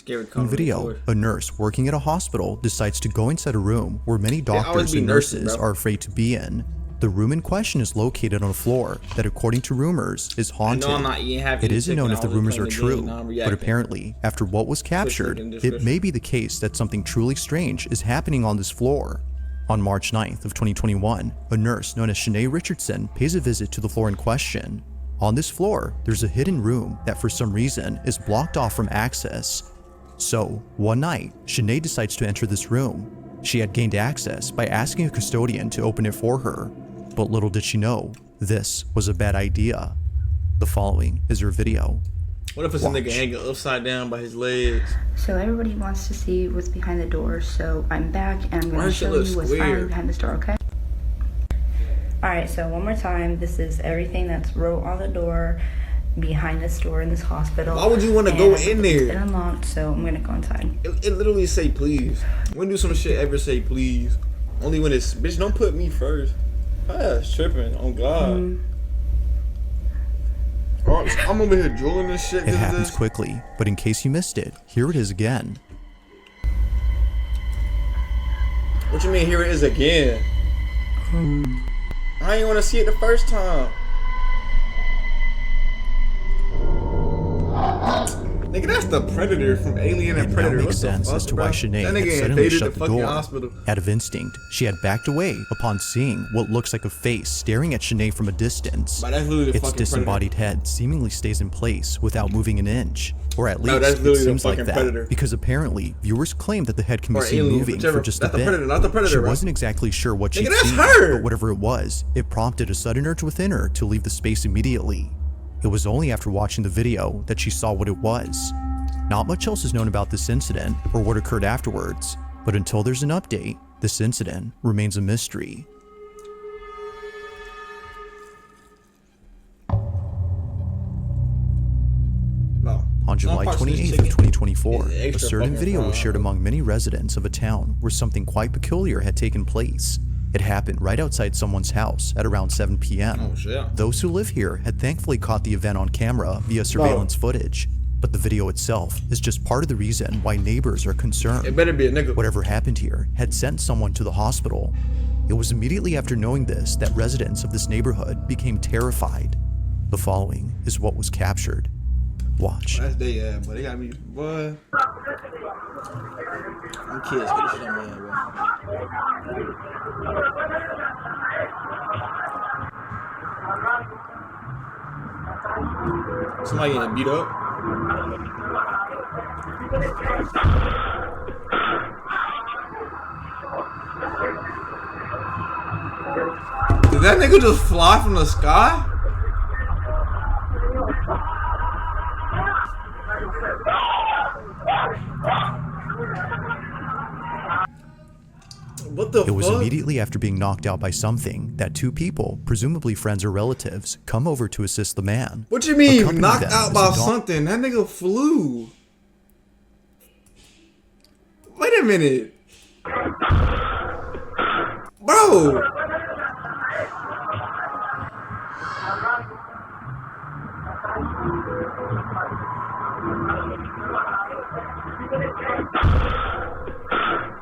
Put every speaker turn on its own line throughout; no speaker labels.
In video, a nurse working at a hospital decides to go inside a room where many doctors and nurses are afraid to be in. The room in question is located on a floor that, according to rumors, is haunted. It isn't known if the rumors are true, but apparently, after what was captured, it may be the case that something truly strange is happening on this floor. On March 9th of 2021, a nurse known as Shanae Richardson pays a visit to the floor in question. On this floor, there's a hidden room that for some reason is blocked off from access. So, one night, Shanae decides to enter this room. She had gained access by asking a custodian to open it for her. But little did she know, this was a bad idea. The following is her video.
What if it's a nigga hanging upside down by his legs?
So everybody wants to see what's behind the door, so I'm back and I'm going to show you what's behind this door, okay? Alright, so one more time, this is everything that's wrote on the door behind this door in this hospital.
Why would you want to go in there?
It's been unlocked, so I'm going to go inside.
It literally say please. When do some shit ever say please? Only when it's, bitch, don't put me first. It's tripping, oh God. I'm over here drooling this shit.
It happens quickly, but in case you missed it, here it is again.
What you mean here it is again? I ain't want to see it the first time. Nigga, that's the Predator from Alien and Predator.
It now makes sense as to why Shanae had suddenly shut the door. Out of instinct, she had backed away upon seeing what looks like a face staring at Shanae from a distance. Its disembodied head seemingly stays in place without moving an inch. Or at least it seems like that, because apparently viewers claim that the head can be seen moving for just a bit. She wasn't exactly sure what she'd seen, but whatever it was, it prompted a sudden urge within her to leave the space immediately. It was only after watching the video that she saw what it was. Not much else is known about this incident or what occurred afterwards, but until there's an update, this incident remains a mystery. On July 28th of 2024, a certain video was shared among many residents of a town where something quite peculiar had taken place. It happened right outside someone's house at around 7 p.m. Those who live here had thankfully caught the event on camera via surveillance footage, but the video itself is just part of the reason why neighbors are concerned.
It better be a nigga.
Whatever happened here had sent someone to the hospital. It was immediately after knowing this that residents of this neighborhood became terrified. The following is what was captured. Watch.
That's they but they got me, boy. Them kids get shit on my head, bro. Somebody getting beat up. Did that nigga just fly from the sky? What the fuck?
It was immediately after being knocked out by something that two people, presumably friends or relatives, come over to assist the man.
What you mean knocked out by something? That nigga flew. Wait a minute. Bro.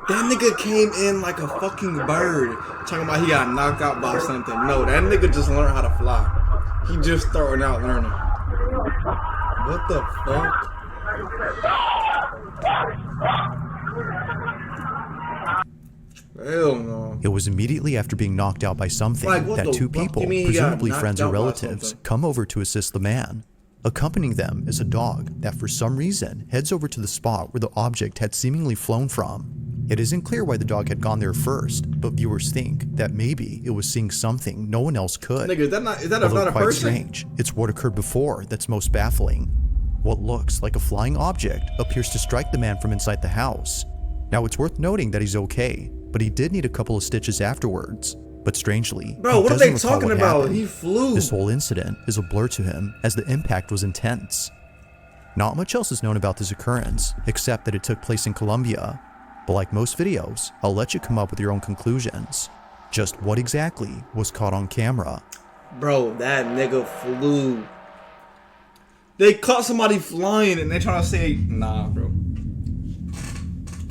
That nigga came in like a fucking bird, talking about he got knocked out by something. No, that nigga just learned how to fly. He just starting out learning. What the fuck? Hell no.
It was immediately after being knocked out by something that two people, presumably friends or relatives, come over to assist the man. Accompanying them is a dog that for some reason heads over to the spot where the object had seemingly flown from. It isn't clear why the dog had gone there first, but viewers think that maybe it was seeing something no one else could.
Nigga, is that not a
quite
person?
Strange, it's what occurred before that's most baffling. What looks like a flying object appears to strike the man from inside the house. Now it's worth noting that he's okay, but he did need a couple of stitches afterwards. But strangely,
bro, what are they talking about? He flew.
This whole incident is a blur to him as the impact was intense. Not much else is known about this occurrence, except that it took place in Colombia. But like most videos, I'll let you come up with your own conclusions. Just what exactly was caught on camera?
Bro, that nigga flew. They caught somebody flying and they trying to say, nah, bro.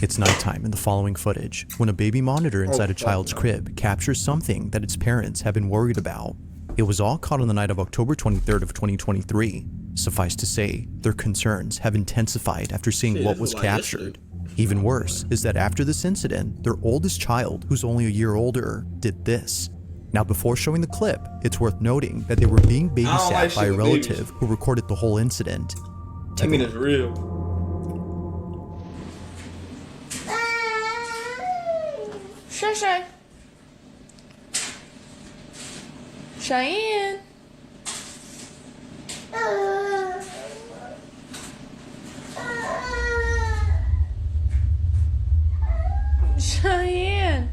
It's nighttime in the following footage when a baby monitor inside a child's crib captures something that its parents have been worried about. It was all caught on the night of October 23rd of 2023. Suffice to say, their concerns have intensified after seeing what was captured. Even worse is that after this incident, their oldest child, who's only a year older, did this. Now, before showing the clip, it's worth noting that they were being babysat by a relative who recorded the whole incident.
I mean, it's real.
Shay. Cheyenne. Cheyenne.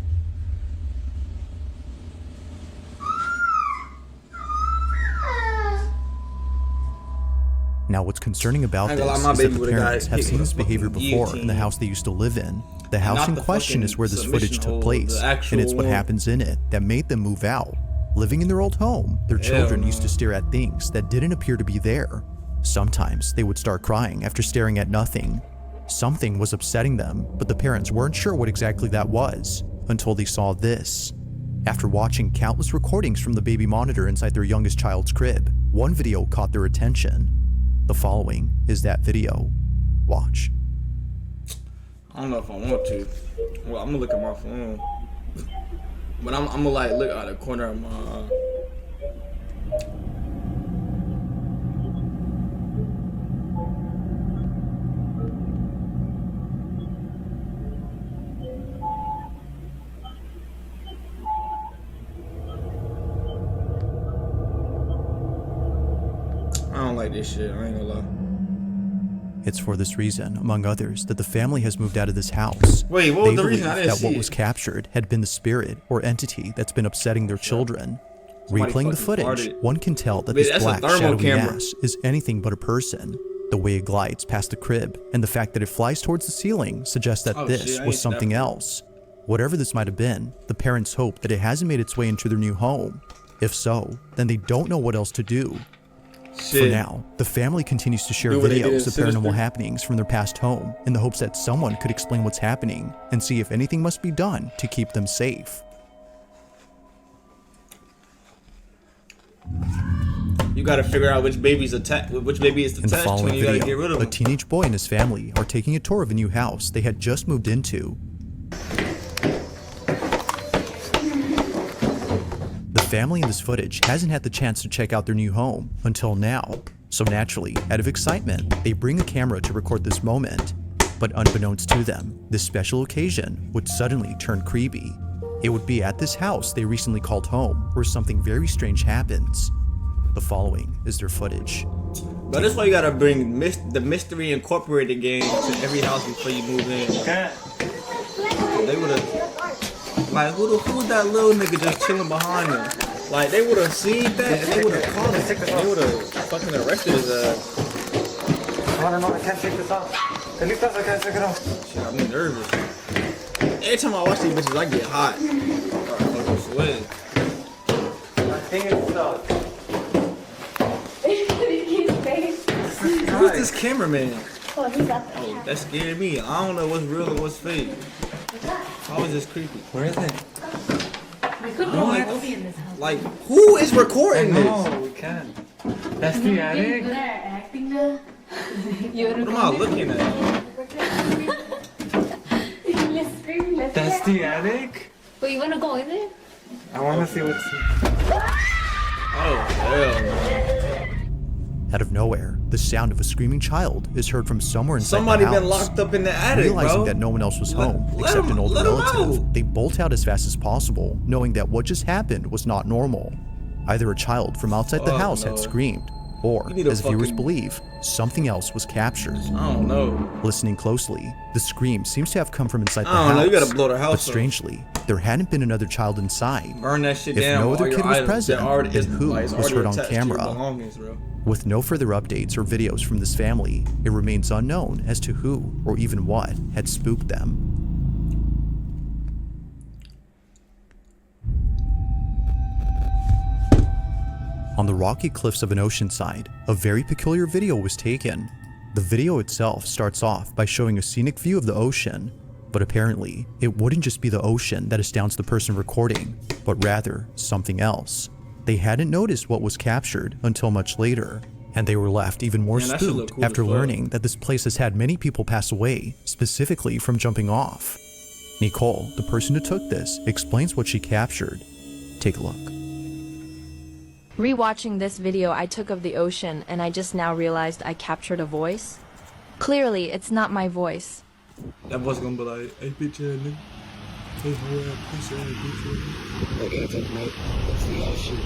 Now, what's concerning about this is that the parents have seen this behavior before in the house they used to live in. The house in question is where this footage took place, and it's what happens in it that made them move out. Living in their old home, their children used to stare at things that didn't appear to be there. Sometimes they would start crying after staring at nothing. Something was upsetting them, but the parents weren't sure what exactly that was until they saw this. After watching countless recordings from the baby monitor inside their youngest child's crib, one video caught their attention. The following is that video. Watch.
I don't know if I want to. Well, I'm gonna look at my phone. But I'm gonna like look out the corner of my eye. I don't like this shit, I ain't gonna lie.
It's for this reason, among others, that the family has moved out of this house.
Wait, what was the reason? I didn't see
what was captured had been the spirit or entity that's been upsetting their children. Replaying the footage, one can tell that this black shadowy mass is anything but a person. The way it glides past the crib and the fact that it flies towards the ceiling suggests that this was something else. Whatever this might have been, the parents hope that it hasn't made its way into their new home. If so, then they don't know what else to do. For now, the family continues to share videos of paranormal happenings from their past home in the hopes that someone could explain what's happening and see if anything must be done to keep them safe.
You gotta figure out which baby is attached when you gotta get rid of them.
A teenage boy and his family are taking a tour of a new house they had just moved into. The family in this footage hasn't had the chance to check out their new home until now. So naturally, out of excitement, they bring a camera to record this moment. But unbeknownst to them, this special occasion would suddenly turn creepy. It would be at this house they recently called home where something very strange happens. The following is their footage.
But that's why you gotta bring the Mystery Incorporated game to every house before you move in. Okay. They would've... Like, who's that little nigga just chilling behind them? Like, they would've seen that and they would've called him. They would've fucking arrested his ass.
I don't know, I can't take this off. I can't take it off.
Shit, I'm nervous. Every time I watch these bitches, I get hot. I start sweating.
I think it's stuck.
Who's this cameraman?
Oh, he's up there.
Oh, that scared me. I don't know what's real and what's fake. How is this creepy?
Where is it?
We could go movie in this house.
Like, who is recording this?
No, we can't. That's the attic?
They're acting now.
What am I looking at?
That's the attic?
Wait, you wanna go in there?
I wanna see what's...
Oh, hell no.
Out of nowhere, the sound of a screaming child is heard from somewhere inside
Somebody
the house.
been locked up in the attic,
Realizing
bro.
that no one else was home except an older relative, they bolt out as fast as possible, knowing that what just happened was not normal. Either a child from outside the house had screamed, or, as viewers believe, something else was captured.
I don't know.
Listening closely, the scream seems to have come from inside the
I don't
house.
know, you gotta blow the house
But
up.
strangely, there hadn't been another child inside.
Burn that shit
If
down.
no other
all
kid
your
was
items.
present, then who
It's
was
already
heard on
attached to your
camera?
belongings, bro.
With no further updates or videos from this family, it remains unknown as to who or even what had spooked them. On the rocky cliffs of an ocean side, a very peculiar video was taken. The video itself starts off by showing a scenic view of the ocean. But apparently, it wouldn't just be the ocean that astounds the person recording, but rather something else. They hadn't noticed what was captured until much later, and they were left even more spooked after learning that this place has had many people pass away, specifically from jumping off. Nicole, the person who took this, explains what she captured. Take a look.
Rewatching this video I took of the ocean, and I just now realized I captured a voice. Clearly, it's not my voice.
That voice gonna be like, hey, bitch, nigga. Hey, bitch,
Okay, take note. That's the ocean.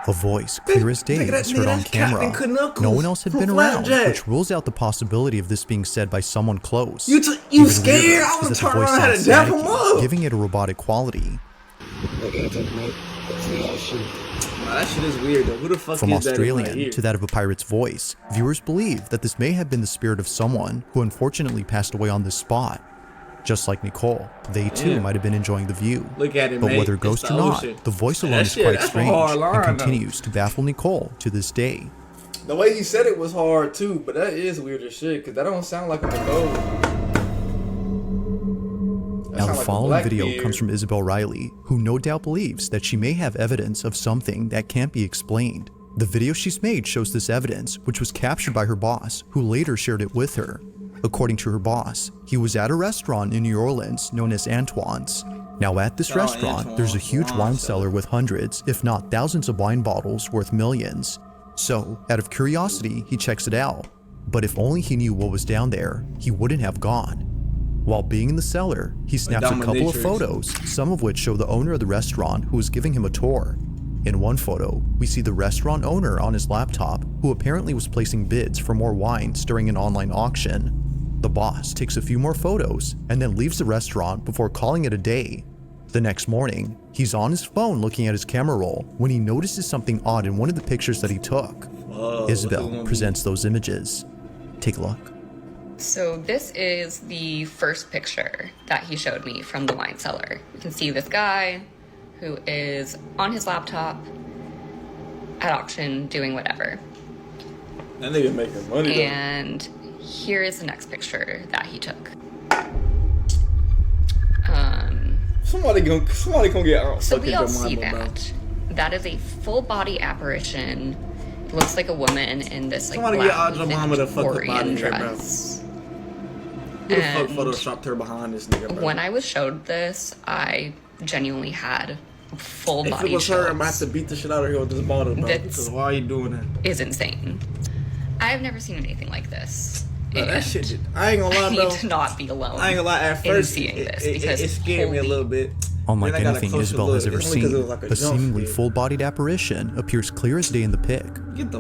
A voice, clear as day, was heard on camera. No one else had been around, which rules out the possibility of this being said by someone close.
You scared? I was turning around and had to dap him up.
Giving it a robotic quality.
Okay, take note. That's the ocean.
Wow, that shit is weird though. Who the fuck
From
is that
Australian to that of a pirate's voice, viewers believe that this may have been the spirit of someone who unfortunately passed away on this spot. Just like Nicole, they too might have been enjoying the view.
Look at it,
but
mate.
whether
It's
ghost
the
or not,
ocean.
the voice alone is quite strange and continues to baffle Nicole to this day.
The way he said it was hard too, but that is weird as shit, because that don't sound like a ghost.
Now the following video comes from Isabel Riley, who no doubt believes that she may have evidence of something that can't be explained. The video she's made shows this evidence, which was captured by her boss, who later shared it with her. According to her boss, he was at a restaurant in New Orleans known as Antoine's. Now at this restaurant, there's a huge wine cellar with hundreds, if not thousands of wine bottles worth millions. So, out of curiosity, he checks it out. But if only he knew what was down there, he wouldn't have gone. While being in the cellar, he snaps a couple of photos, some of which show the owner of the restaurant who is giving him a tour. In one photo, we see the restaurant owner on his laptop, who apparently was placing bids for more wines during an online auction. The boss takes a few more photos and then leaves the restaurant before calling it a day. The next morning, he's on his phone looking at his camera roll when he notices something odd in one of the pictures that he took. Isabel presents those images. Take a look.
So this is the first picture that he showed me from the wine cellar. You can see this guy who is on his laptop at auction doing whatever.
That nigga making money though.
And here is the next picture that he took.
Somebody gonna get out.
So we all see that. That is a full body apparition. It looks like a woman in this like black Victorian dress.
Who the fuck photoshopped her behind this nigga, bro?
When I was showed this, I genuinely had full body
chills. If it was her, I'm gonna have to beat the shit out of her with this bottle, bro. Because why are you doing that?
Is insane. I've never seen anything like this.
Bro, that shit, I ain't gonna lie, bro.
I need to not be alone.
I ain't gonna lie, at first,
seeing this because
it scared me a little bit.
Unlike anything Isabel has ever seen, a seemingly full-bodied apparition appears clear as day in the pic.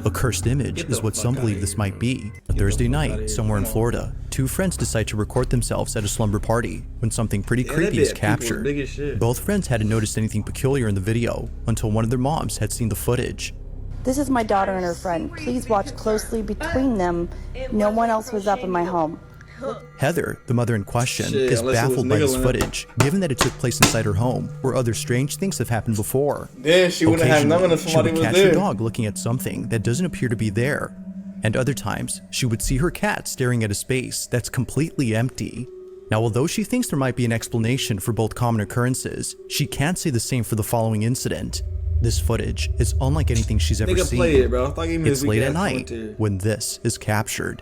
A cursed image is what some believe this might be. A Thursday night, somewhere in Florida, two friends decide to record themselves at a slumber party when something pretty creepy is captured. Both friends hadn't noticed anything peculiar in the video until one of their moms had seen the footage.
This is my daughter and her friend. Please watch closely between them. No one else was up in my home.
Heather, the mother in question, is baffled by this footage, given that it took place inside her home, where other strange things have happened before.
Yeah, she wouldn't have known if somebody
was there. She would catch her dog looking at something that doesn't appear to be there. And other times, she would see her cat staring at a space that's completely empty. Now, although she thinks there might be an explanation for both common occurrences, she can't say the same for the following incident. This footage is unlike anything she's ever seen.
Play it, bro.
It's late at night when this is captured.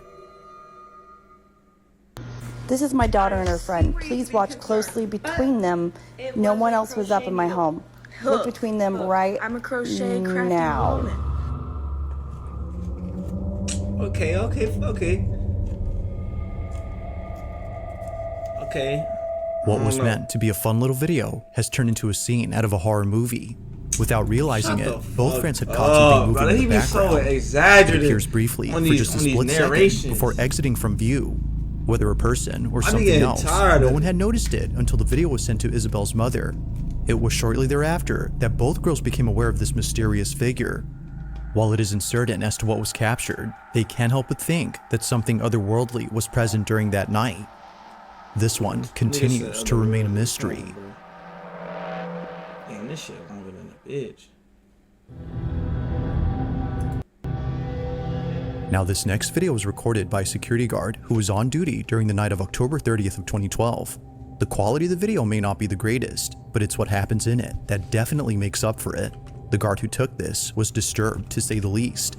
This is my daughter and her friend. Please watch closely between them. No one else was up in my home. Look between them right now.
Okay.
What was meant to be a fun little video has turned into a scene out of a horror movie. Without realizing it, both friends had caught something moving in the background. It appears briefly for just a split second before exiting from view. Whether a person or something else, no one had noticed it until the video was sent to Isabel's mother. It was shortly thereafter that both girls became aware of this mysterious figure. While it is uncertain as to what was captured, they can't help but think that something otherworldly was present during that night. This one continues to remain a mystery.
Damn, this shit longer than a bitch.
Now this next video was recorded by a security guard who was on duty during the night of October 30th of 2012. The quality of the video may not be the greatest, but it's what happens in it that definitely makes up for it. The guard who took this was disturbed, to say the least.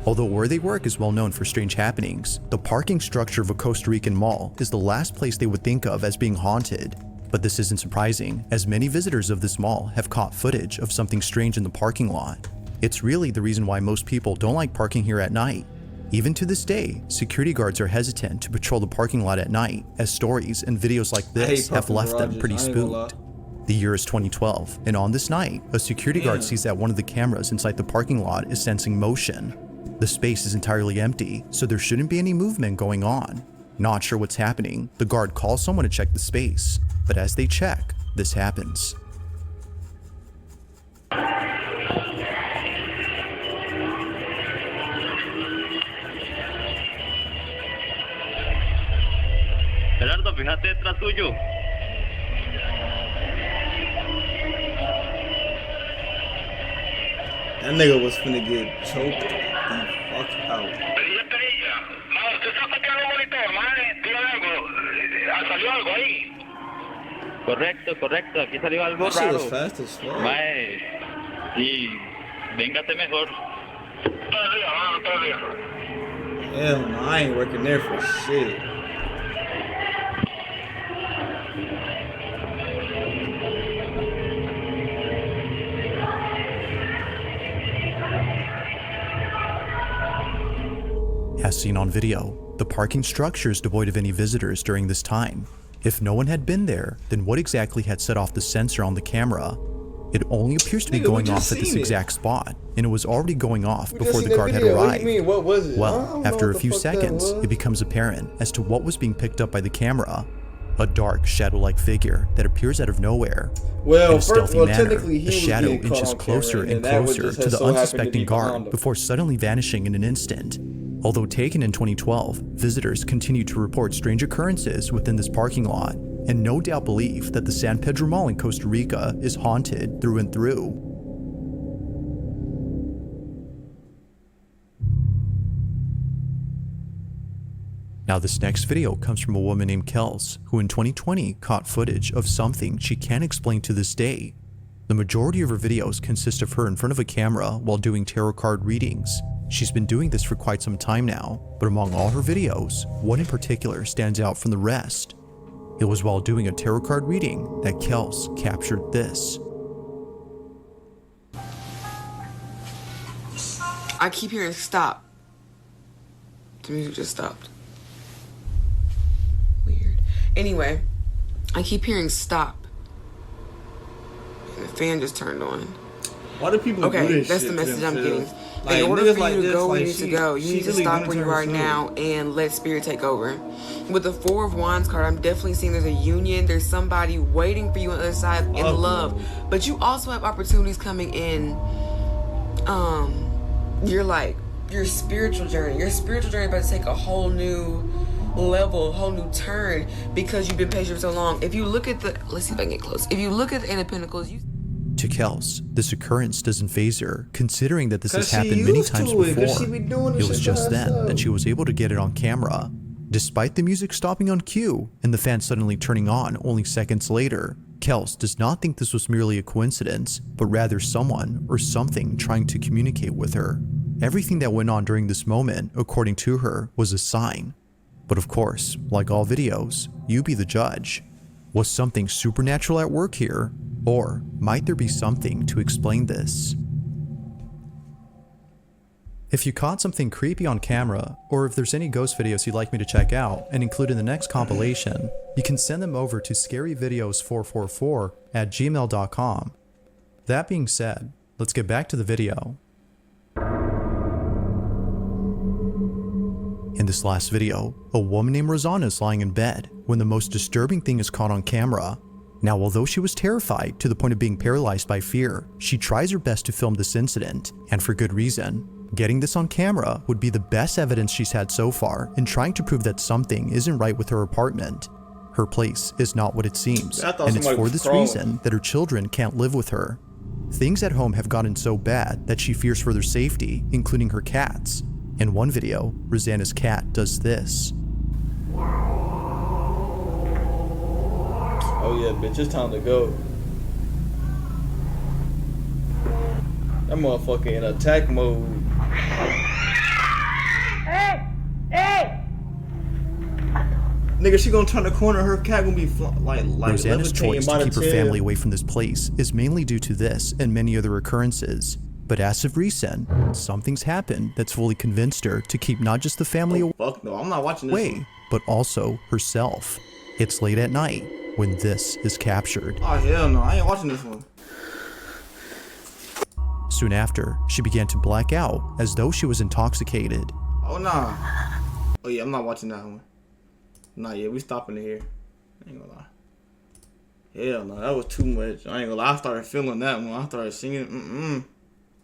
Although where they work is well known for strange happenings, the parking structure of a Costa Rican mall is the last place they would think of as being haunted. But this isn't surprising, as many visitors of this mall have caught footage of something strange in the parking lot. It's really the reason why most people don't like parking here at night. Even to this day, security guards are hesitant to patrol the parking lot at night, as stories and videos like this have left them pretty spooked. The year is 2012, and on this night, a security guard sees that one of the cameras inside the parking lot is sensing motion. The space is entirely empty, so there shouldn't be any movement going on. Not sure what's happening, the guard calls someone to check the space, but as they check, this happens.
Gerardo, fíjate detrás tuyo.
That nigga was finna get choked the fuck out.
Correcto, aquí salió algo
That shit
raro.
was fast as fuck.
Mae, y véngate mejor.
Hell no, I ain't working there for shit.
As seen on video, the parking structure is devoid of any visitors during this time. If no one had been there, then what exactly had set off the sensor on the camera? It only appears to be going off at this exact spot, and it was already going off before the guard had arrived.
What was it?
Well, after a few seconds, it becomes apparent as to what was being picked up by the camera. A dark, shadow-like figure that appears out of nowhere. In a stealthy manner, the shadow inches closer and closer to the unsuspecting guard before suddenly vanishing in an instant. Although taken in 2012, visitors continue to report strange occurrences within this parking lot, and no doubt believe that the San Pedro Mall in Costa Rica is haunted through and through. Now this next video comes from a woman named Kels, who in 2020 caught footage of something she can't explain to this day. The majority of her videos consist of her in front of a camera while doing tarot card readings. She's been doing this for quite some time now, but among all her videos, one in particular stands out from the rest. It was while doing a tarot card reading that Kels captured this.
I keep hearing stop. The music just stopped. Weird. Anyway, I keep hearing stop. And the fan just turned on.
Why do people do this
that's
shit
the message I'm
themselves?
getting.
Like,
in order for you
like
to
this,
go where
like,
you need to go, you need to
really
stop where you are now and let spirit take over. With the Four of Wands card, I'm definitely seeing there's a union. There's somebody waiting for you on the other side in love. But you also have opportunities coming in. Your spiritual journey. Your spiritual journey is about to take a whole new level, a whole new turn because you've been patient for so long. If you look at the, let's see if I can get close. If you look at the Eight of Pentacles,
To Kels, this occurrence doesn't faze her, considering that this has happened many times before. It was just then that she was able to get it on camera. Despite the music stopping on cue and the fan suddenly turning on only seconds later, Kels does not think this was merely a coincidence, but rather someone or something trying to communicate with her. Everything that went on during this moment, according to her, was a sign. But of course, like all videos, you be the judge. Was something supernatural at work here? Or might there be something to explain this? If you caught something creepy on camera, or if there's any ghost videos you'd like me to check out and include in the next compilation, you can send them over to scaryvideos444@gmail.com. That being said, let's get back to the video. In this last video, a woman named Rosanna is lying in bed when the most disturbing thing is caught on camera. Now, although she was terrified to the point of being paralyzed by fear, she tries her best to film this incident, and for good reason. Getting this on camera would be the best evidence she's had so far in trying to prove that something isn't right with her apartment. Her place is not what it seems, and it's for this reason that her children can't live with her. Things at home have gotten so bad that she fears for their safety, including her cats. In one video, Rosanna's cat does this.
Oh yeah, bitch, it's time to go. That motherfucker in attack mode.
Hey! Hey!
Nigga, she gonna turn the corner, her cat gonna be like
Rosanna's choice to keep her
tail.
family away from this place is mainly due to this and many other occurrences. But as of recent, something's happened that's fully convinced her to keep not just the family away,
Fuck no, I'm not watching this one.
but also herself. It's late at night when this is captured.
Oh hell no, I ain't watching this one.
Soon after, she began to black out as though she was intoxicated.
Oh nah. Oh yeah, I'm not watching that one. Nah, yeah, we stopping it here. I ain't gonna lie. Hell no, that was too much. I ain't gonna lie, I started feeling that one. I started singing.